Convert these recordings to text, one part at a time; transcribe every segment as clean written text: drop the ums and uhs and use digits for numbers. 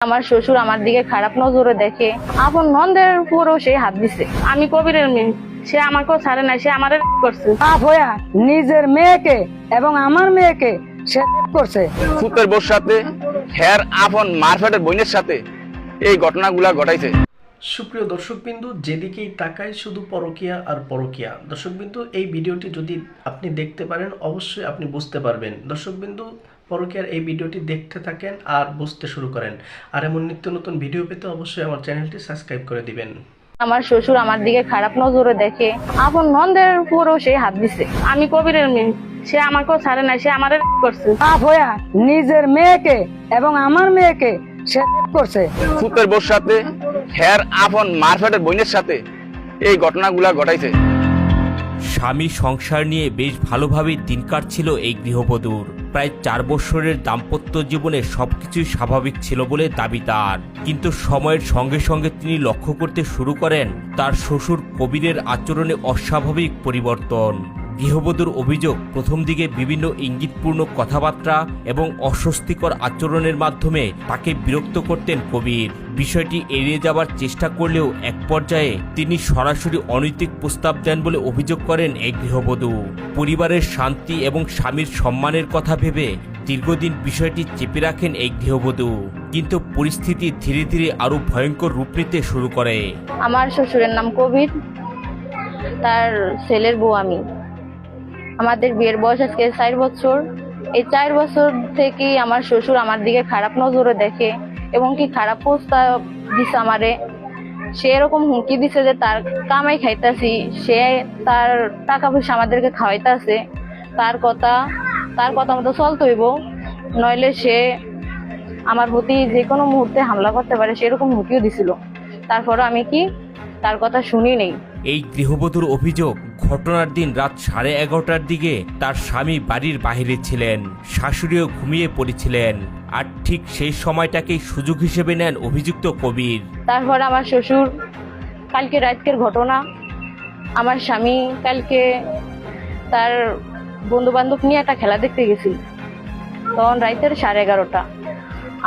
আমার শ্বশুর আমার দিকে খারাপ নজরে দেখে, আপন নন্দের উপরও সে হাত দিছে। আমি কবিরের মেয়ে, সে আমাকেও ছাড়ে না, সে আমার করছে। বাপ হইয়া নিজের মেয়েকে এবং আমার মেয়েকে সে করছে। ফুতের বউর সাথে হের আপন মারফেটের বোনের সাথে এই ঘটনাগুলা ঘটাইছে। সুপ্রিয় দর্শকবিন্দু, যেদিকেই তাকাই শুধু পরকীয়া আর পরকীয়া। দর্শকবিন্দু, এই ভিডিওটি যদি আপনি দেখতে পারেন অবশ্যই আপনি বুঝতে পারবেন। দর্শকবিন্দু, পরকীয়ার এই ভিডিওটি দেখতে থাকেন আর বুঝতে শুরু করেন। আর এমন নিত্য নতুন ভিডিও পেতে অবশ্যই আমার চ্যানেলটি সাবস্ক্রাইব করে দিবেন। আমার শ্বশুর আমার দিকে খারাপ নজরে দেখে, আপন নন্দের উপরও সে হাত দিছে। আমি কবিরের মেয়ে, সে আমাকেও ছাড়ে না, সে আমার করছে। বাপ হইয়া নিজের মেয়েকে এবং আমার মেয়েকে সে করছে। ফুতের বউর সাথে হের আপন মারফেটের বোনের সাথে এই ঘটনাগুলা ঘটাইছে। স্বামী সংসার নিয়ে বেশ ভালোভাবেই দিন কাটছিল এই গৃহবধূর। প্রায় 4 বছরের দাম্পত্য জীবনে সবকিছুই স্বাভাবিক ছিল বলে দাবি তার। কিন্তু সময়ের সঙ্গে সঙ্গে তিনি লক্ষ্য করতে শুরু করেন তার শ্বশুর কবিরের আচরণে অস্বাভাবিক পরিবর্তন। গৃহবধূর অভিযোগ, প্রথম দিকে বিভিন্ন ইঙ্গিতপূর্ণ কথাবার্তা এবং অস্বস্তিকর আচরণের মাধ্যমে তাকে বিরক্ত করতেন কবির। বিষয়টি এড়িয়ে যাবার চেষ্টা করলেও এক পর্যায়ে তিনি সরাসরি অনৈতিক প্রস্তাব দেন বলে অভিযোগ করেন এই গৃহবধূ। পরিবারের শান্তি এবং স্বামীর সম্মানের কথা ভেবে দীর্ঘদিন বিষয়টি চেপে রাখেন এই গৃহবধূ। কিন্তু পরিস্থিতি ধীরে ধীরে আরো ভয়ঙ্কর রূপ নিতে শুরু করে। আমার শ্বশুরের নাম কবির, তার ছেলের বউ আমি। আমাদের বিয়ের বয়স আজকে 4 বছর। এই 4 বছর থেকেই আমার শ্বশুর আমার দিকে খারাপ নজরে দেখে এবং কি খারাপ প্রস্তাব দিছে আমারে। সে এরকম হুমকি দিছে যে তার কামাই খাইতাছি, সে তার টাকা পয়সা আমাদেরকে খাওয়াইতাছে, তার কথা মতো চলতে হইব, নইলে সে আমার প্রতি যে কোনো মুহূর্তে হামলা করতে পারে, সেরকম হুমকিও দিছিল। তারপরে আমি কি তার কথা শুনি নেই। এই গৃহবধূর অভিযোগ, ঘটনার দিন রাত 11:30টার দিকে তার স্বামী বাড়ির বাইরে ছিলেন, শাশুড়িও ঘুমিয়ে পড়েছিলেন। আর ঠিক সেই সময়টাকেই সুযোগ হিসেবে নেন অভিযুক্ত কবির। তারপর আমার শ্বশুর, কালকে রাতের ঘটনা, আমার স্বামী কালকে তার বন্ধু বান্ধব নিয়ে একটা খেলা দেখতে গেছিল। তখন রাতের 11:30টা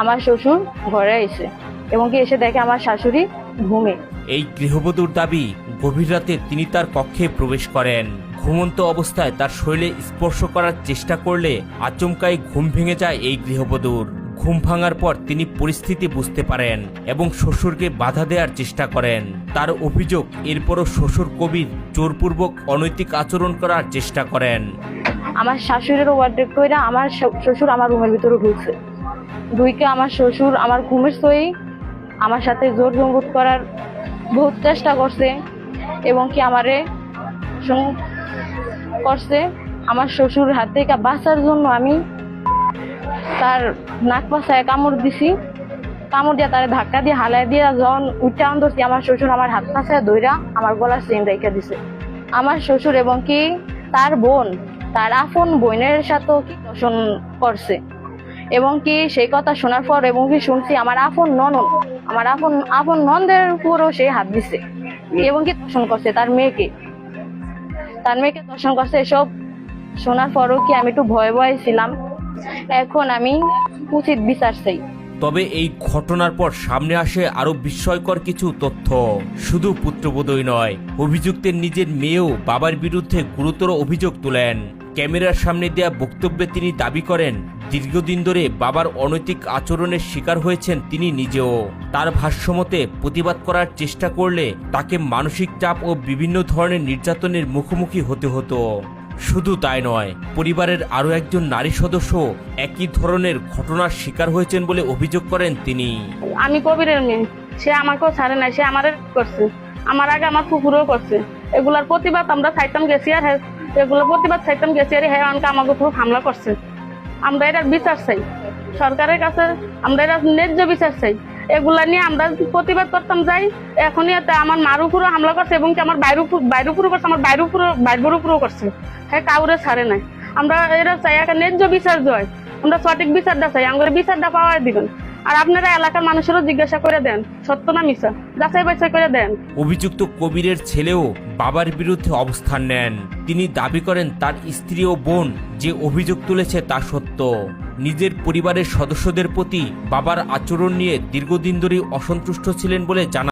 আমার শ্বশুর ঘরে এসে এবং কি এসে দেখে আমার শাশুড়ি ঘুমে। এই গৃহবধূর দাবি, গভীর রাতে তিনি তার কক্ষে প্রবেশ করেন। ঘুমন্ত অবস্থায় তার শরীরে স্পর্শ করার চেষ্টা করলে আচমকাই ঘুম ভেঙে যায় এই গৃহবধূর। ঘুম ভাঙার পর তিনি পরিস্থিতি বুঝতে পারেন এবং শ্বশুরকে বাধা দেওয়ার চেষ্টা করেন। তার অভিযোগ, এরপরও শ্বশুর কবির জোরপূর্বক অনৈতিক আচরণ করার চেষ্টা করেন। আমার শাশুড়ির ওয়ার্ডের কইরা আমার শ্বশুর আমার রুমের ভিতরে ঢুকছে। ঢুকে আমার শ্বশুর আমার ঘুমের সই আমার সাথে জোর জঙ্গত করার বহুত চেষ্টা করছে এবং কি আমারে করছে। আমার শ্বশুর হাত থেকে বাঁচার জন্য আমি তার নাক পাশায় কামড় দিছি। কামড় দিয়ে তার ধাক্কা দিয়ে হালাই দিয়ে যখন উঠে আনছি, আমার শ্বশুর আমার হাত পাশায় ধইরা আমার গলার চেইন রেখে দিছে। আমার শ্বশুর এবং কি তার বোন, তার আপন বোনের সাথেও কি দর্শন করছে এবং কি সেই কথা শোনার পর এবং কি শুনছি আমার আপন ননদ, আমার আপন নন্দের উপরও সে হাত দিছে এবং কি দর্শন করছে তার মেয়েকে দর্শন করছে। এসব শোনার পরও কি আমি একটু ভয়ে ভয়ে ছিলাম। এখন আমি উচিত বিচার চাই। তবে এই ঘটনার পর সামনে আসে আরো বিস্ময়কর কিছু তথ্য। শুধু পুত্রবধূই নয়, অভিযুক্তের নিজের মেয়েও বাবার বিরুদ্ধে গুরুতর অভিযোগ তোলেন। ক্যামেরার সামনে দেয়া বক্তব্যে তিনি দাবি করেন, দীর্ঘদিন ধরে বাবার অনৈতিক আচরণের শিকার হয়েছেন তিনি নিজেও। তার ভাষ্যমতে, প্রতিবাদ করার চেষ্টা করলে তাকে মানসিক চাপ ও বিভিন্ন ধরনের নির্যাতনের মুখোমুখি হতে হতো। শুধু তাই নয়, পরিবারের আরও একজন নারী সদস্য একই ধরনের ঘটনার শিকার হয়েছেন বলে অভিযোগ করেন তিনি। আমি কবিরের মেয়ে, সে আমাকেও ছাড়ে না, সে আমার করছে, আমার আগে আমার কুকুরও করছে। এগুলার প্রতিবাদ আমরা চাইতাম গেছি, আর এগুলোর প্রতিবাদ চাইতাম গেছি, আর হ্যাঁ আমাকে পুরো হামলা করছে। আমরা এটার বিচার চাই সরকারের কাছে, আমরা এটা ন্যায্য বিচার চাই। এগুলা নিয়ে আমরা প্রতিবাদ করতাম যাই, এখনই আমার মার উপরও হামলা করছে এবং আমার বাইরের উপরও করছে, আমার বাইরের উপরও করছে। হ্যাঁ, কাউরে ছাড়ে নাই। আমরা এটা চাই একটা ন্যায্য বিচার জয়, আমরা সঠিক বিচারটা চাই, আমাদের বিচারটা পাওয়া দিবেন। আর আপনারা এলাকার মানুষেরও জিজ্ঞাসা করে দেন সত্য না মিছা, যাচাই বাছাই করে দেন। অভিযুক্ত কবিরের ছেলেও বাবার বিরুদ্ধে অবস্থান নেন। তিনি দাবি করেন তার স্ত্রী ও বোন যে অভিযোগ তুলেছে তা সত্য। নিজের পরিবারের সদস্যদের প্রতি বাবার আচরণ নিয়ে দীর্ঘদিন ধরেই অসন্তুষ্ট ছিলেন বলে জানা